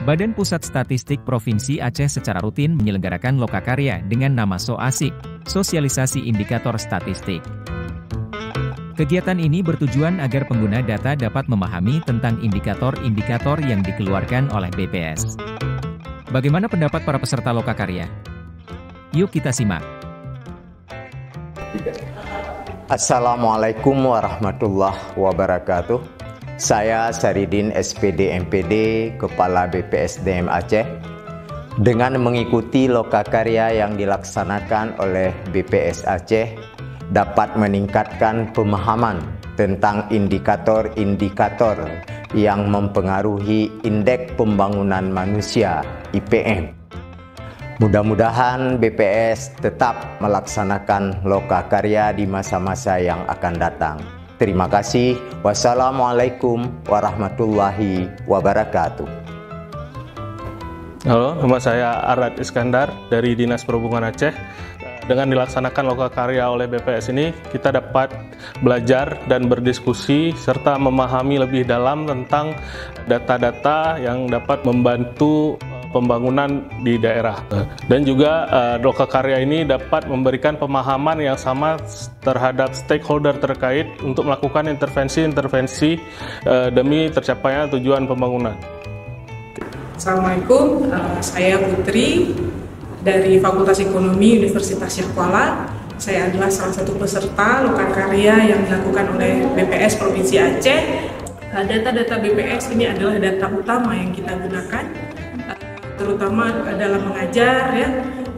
Badan Pusat Statistik Provinsi Aceh secara rutin menyelenggarakan lokakarya dengan nama So Asik, Sosialisasi Indikator Statistik. Kegiatan ini bertujuan agar pengguna data dapat memahami tentang indikator-indikator yang dikeluarkan oleh BPS. Bagaimana pendapat para peserta lokakarya? Yuk kita simak. Assalamualaikum warahmatullahi wabarakatuh. Saya Saridin SPD MPD, Kepala BPSDM Aceh. Dengan mengikuti lokakarya yang dilaksanakan oleh BPS Aceh, dapat meningkatkan pemahaman tentang indikator-indikator yang mempengaruhi Indeks Pembangunan Manusia (IPM). Mudah-mudahan BPS tetap melaksanakan lokakarya di masa-masa yang akan datang. Terima kasih. Wassalamualaikum warahmatullahi wabarakatuh. Halo, nama saya Arad Iskandar dari Dinas Perhubungan Aceh. Dengan dilaksanakan lokakarya oleh BPS ini, kita dapat belajar dan berdiskusi serta memahami lebih dalam tentang data-data yang dapat membantu pembangunan di daerah. Dan juga lokakarya ini dapat memberikan pemahaman yang sama terhadap stakeholder terkait untuk melakukan intervensi-intervensi demi tercapainya tujuan pembangunan. Assalamualaikum, saya Putri dari Fakultas Ekonomi Universitas Syekh Kuala. Saya adalah salah satu peserta lokakarya yang dilakukan oleh BPS Provinsi Aceh. Data-data BPS ini adalah data utama yang kita gunakan, terutama dalam mengajar ya,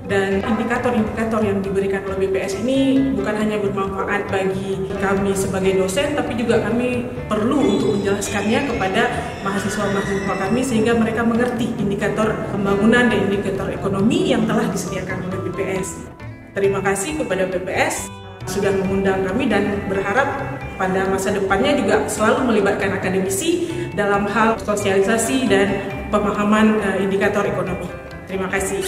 dan indikator-indikator yang diberikan oleh BPS ini bukan hanya bermanfaat bagi kami sebagai dosen, tapi juga kami perlu untuk menjelaskannya kepada mahasiswa-mahasiswa kami sehingga mereka mengerti indikator pembangunan dan indikator ekonomi yang telah disediakan oleh BPS. Terima kasih kepada BPS sudah mengundang kami dan berharap pada masa depannya juga selalu melibatkan akademisi dalam hal sosialisasi dan pemahaman indikator ekonomi. Terima kasih.